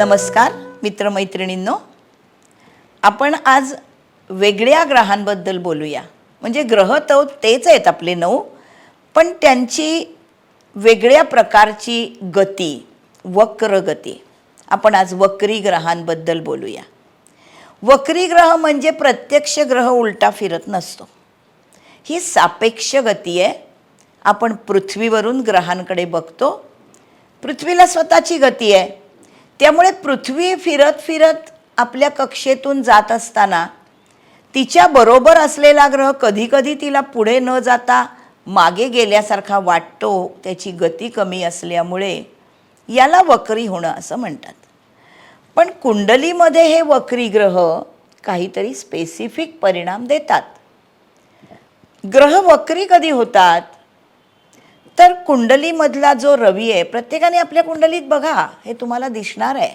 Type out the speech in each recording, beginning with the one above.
नमस्कार मित्रमैत्रिणींनो, आपण आज वेगळ्या ग्रहांबद्दल बोलूया. म्हणजे ग्रह तो तेच आहेत आपले 9, पण त्यांची वेगळ्या प्रकारची गती, वक्र गती. आपण आज वक्री ग्रहांबद्दल बोलूया. वक्री ग्रह म्हणजे प्रत्यक्ष ग्रह उलटा फिरत नसतो, ही सापेक्ष गती आहे. आपण पृथ्वीवरून ग्रहांकडे बघतो, पृथ्वीला स्वतःची गती आहे. त्यामुळे पृथ्वी फिरत फिरत आपल्या कक्षेतून जात असताना तिच्या बरोबर असलेला ग्रह कधी कधी तिला पुढे न जाता मागे गेल्यासारखा वाटतो. त्याची गती कमी असल्यामुळे याला वक्री होणं असं म्हणतात. पण कुंडलीमध्ये हे वक्री ग्रह काहीतरी स्पेसिफिक परिणाम देतात. ग्रह वक्री कधी होतात तर कुंडलीमधला जो रवी आहे, प्रत्येकाने आपल्या कुंडलीत बघा, हे तुम्हाला दिसणार आहे.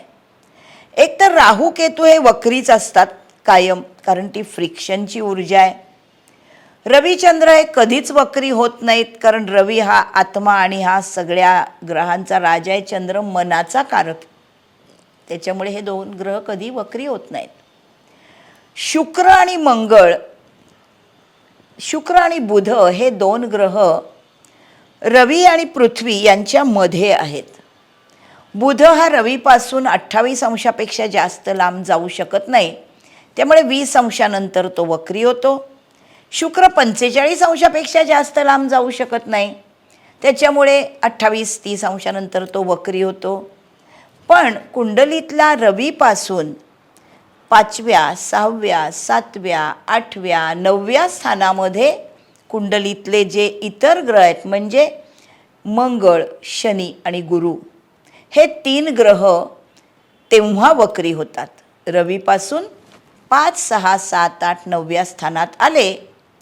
एक तर राहू केतू हे वक्रीच असतात कायम, कारण ती फ्रिक्शनची ऊर्जा आहे. रविचंद्र हे कधीच वक्री होत नाहीत, कारण रवी हा आत्मा आणि हा सगळ्या ग्रहांचा राजा आहे. चंद्र मनाचा कारक, त्याच्यामुळे हे दोन ग्रह कधी वक्री होत नाहीत. शुक्र आणि बुध हे दोन ग्रह रवी आणि पृथ्वी यांच्यामध्ये आहेत. बुध हा रवीपासून 28 अंशापेक्षा जास्त लांब जाऊ शकत नाही, त्यामुळे 20 अंशानंतर तो वक्री होतो. शुक्र 45 अंशापेक्षा जास्त लांब जाऊ शकत नाही, त्याच्यामुळे 28-30 अंशानंतर तो वक्री होतो. पण कुंडलीतला रवीपासून 5व्या, 6व्या, 7व्या, 8व्या, 9व्या स्थानामध्ये कुंडलीतले जे इतर ग्रह आहेत, म्हणजे मंगळ, शनी आणि गुरु, हे 3 ग्रह तेव्हा वक्री होतात. रवीपासून 5, 6, 7, 8, 9व्या स्थानात आले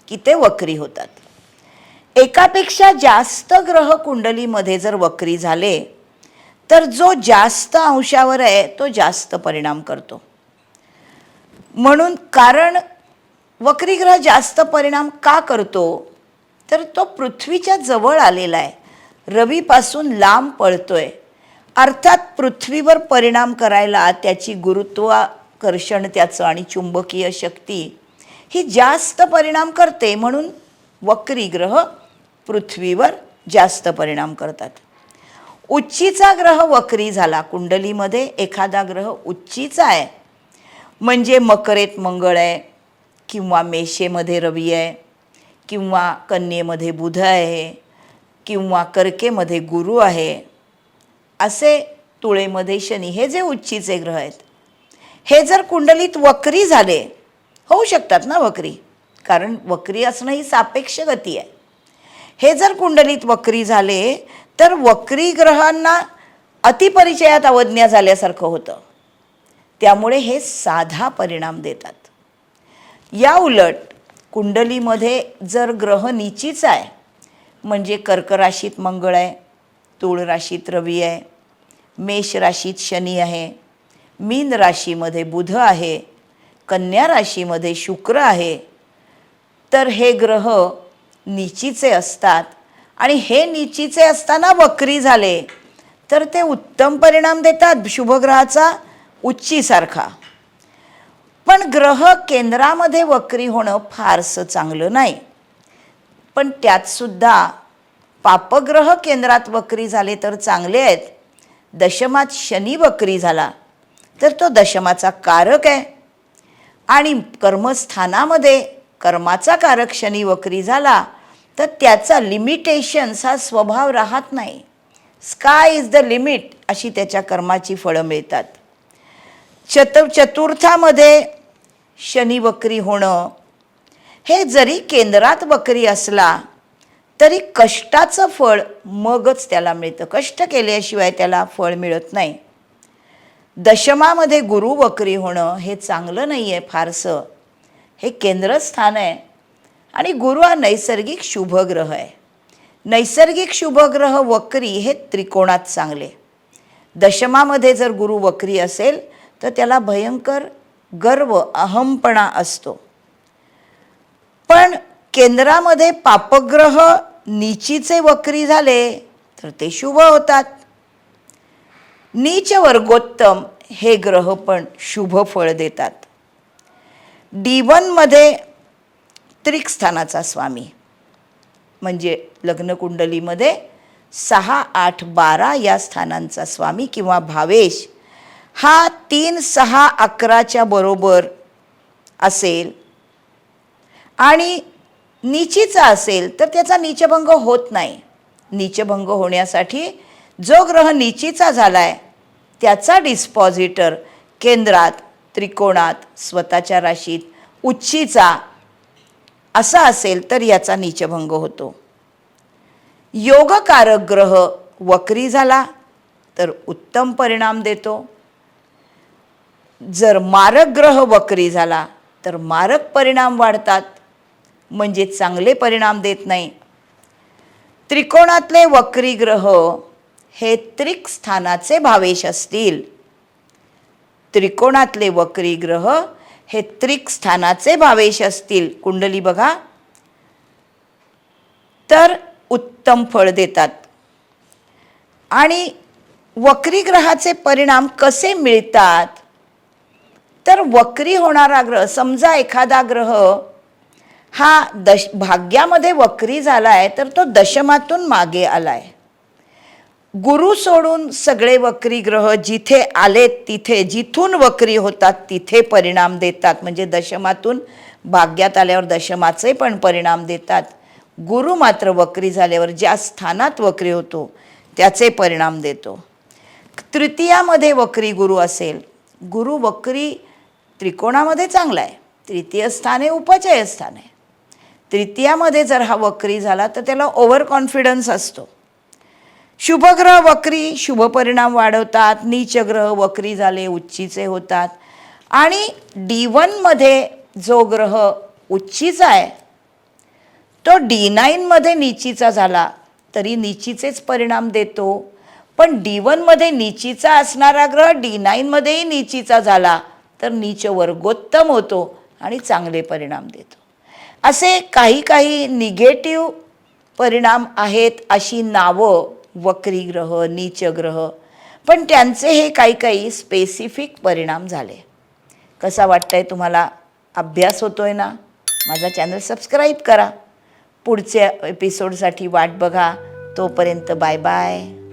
की ते वक्री होतात. एकापेक्षा जास्त ग्रह कुंडलीमध्ये जर वक्री झाले तर जो जास्त अंशावर आहे तो जास्त परिणाम करतो. म्हणून कारण वक्री ग्रह जास्त परिणाम का करतो तर तो पृथ्वीच्या जवळ आलेला आहे, रवीपासून लांब पळतोय. अर्थात पृथ्वीवर परिणाम करायला त्याची गुरुत्वाकर्षण त्याचं आणि चुंबकीय शक्ती ही जास्त परिणाम करते, म्हणून वक्री ग्रह पृथ्वीवर जास्त परिणाम करतात. उच्चीचा ग्रह वक्री झाला, कुंडलीमध्ये एखादा ग्रह उच्चीचा आहे, म्हणजे मकरेत मंगळ आहे, किंवा मेषेमध्ये रवी आहे, किंवा कन्येमध्ये बुध आहे, किंवा कर्केमध्ये गुरु आहे, असे तुळेमध्ये शनी, हे जे उच्चीचे ग्रह आहेत, हे जर कुंडलीत वक्री झाले, होऊ शकतात ना वक्री, कारण वक्री असणं ही सापेक्ष गती आहे. हे जर कुंडलीत वक्री झाले तर वक्री ग्रहांना अतिपरिचयात अवज्ञा झाल्यासारखं होतं, त्यामुळे हे साधा परिणाम देतात. या उलट कुंडलीमध्ये जर ग्रह नीचीचा आहे, म्हणजे कर्क राशीत मंगळ आहे, तूळ राशीत रवी आहे, मेष राशीत शनी आहे, मीन राशीमध्ये बुध आहे, कन्या राशीमध्ये शुक्र आहे, तर हे ग्रह नीचीचे असतात. आणि हे नीचीचे असताना वक्री झाले तर ते उत्तम परिणाम देतात, शुभग्रहाचा उच्चीसारखा. पण ग्रह केंद्रामध्ये वक्री होणं फारसं चांगलं नाही. पण त्यातसुद्धा पापग्रह केंद्रात वक्री झाले तर चांगले आहेत. दशमात शनी वक्री झाला तर तो दशमाचा कारक आहे, आणि कर्मस्थानामध्ये कर्माचा कारक शनी वक्री झाला तर त्याचा लिमिटेशन्स हा स्वभाव राहत नाही. स्काय इज द लिमिट अशी त्याच्या कर्माची फळं मिळतात. चतुर्थामध्ये शनी वक्री होणं हे जरी केंद्रात वक्री असला तरी कष्टाचं फळ मगच त्याला मिळतं, कष्ट केल्याशिवाय त्याला फळ मिळत नाही. दशमामध्ये गुरु वक्री होणं हे चांगलं नाही आहे फारसं, हे केंद्रस्थान आहे, आणि गुरु हा नैसर्गिक शुभग्रह आहे. नैसर्गिक शुभग्रह वक्री हे त्रिकोणात चांगले. दशमामध्ये जर गुरु वक्री असेल तर त्याला भयंकर गर्व, अहमपणा असतो. पण केंद्रामध्ये पापग्रह नीचीचे वक्री झाले तर ते शुभ होतात. नीच वर्गोत्तम हे ग्रह पण शुभ फळ देतात. D1मध्ये त्रिक स्थानाचा स्वामी म्हणजे लग्नकुंडलीमध्ये 6, 8, 12 या स्थानांचा स्वामी किंवा भावेश हा 3, 6, 11च्या बरोबर असेल आणि नीचीचा असेल तर त्याचा नीचभंग होत नाही. नीचभंग होण्यासाठी जो ग्रह नीचीचा झालाय त्याचा डिस्पॉझिटर केंद्रात, त्रिकोणात, स्वतःच्या राशीत उच्चीचा असा असेल तर याचा नीचभंग होतो. योगकारक ग्रह वक्री झाला तर उत्तम परिणाम देतो. जर मारक ग्रह वक्री झाला तर मारक परिणाम वाढतात, म्हणजे चांगले परिणाम देत नाही. त्रिकोणातले वक्री ग्रह हे त्रिक स्थानाचे भावेश असतील. त्रिकोणातले वक्री ग्रह हे त्रिक स्थानाचे भावेश असतील कुंडली बघा तर उत्तम फळ देतात. आणि वक्री ग्रहाचे परिणाम कसे मिळतात तर वक्री होणारा ग्रह, समजा एखादा ग्रह हा भाग्यामध्ये वक्री झालाय तर तो दशमातून मागे आलाय. गुरु सोडून सगळे वक्री ग्रह जिथे आलेत तिथे, जिथून वक्री होतात तिथे परिणाम देतात. म्हणजे दशमातून भाग्यात आल्यावर दशमाचे पण परिणाम देतात. गुरु मात्र वक्री झाल्यावर ज्या स्थानात वक्री होतो त्याचे परिणाम देतो. तृतीयामध्ये वक्री गुरु असेल, गुरु वक्री त्रिकोणामध्ये चांगला आहे, तृतीय स्थान हे उपचय स्थान आहे. तृतीयामध्ये जर हा वक्री झाला तर त्याला ओव्हर कॉन्फिडन्स असतो. शुभग्रह वक्री शुभ परिणाम वाढवतात, नीचग्रह वक्री झाले उच्चीचे होतात. आणि D1मध्ये जो ग्रह उच्चीचा आहे तो D9मध्ये नीचीचा झाला तरी नीचीचेच परिणाम देतो. पण D1मध्ये नीचीचा असणारा ग्रह D9मध्येही नीचीचा झाला तर नीच वर्गोत्तम होतो आणि चांगले परिणाम देतो. असे काही काही निगेटिव्ह परिणाम आहेत अशी नावं वक्री ग्रह, नीचग्रह, पण त्यांचे हे काही काही स्पेसिफिक परिणाम झाले. कसा वाटतंय तुम्हाला? अभ्यास होतोय ना? माझा चॅनल सबस्क्राईब करा. पुढच्या एपिसोडसाठी वाट बघा. तोपर्यंत बाय बाय.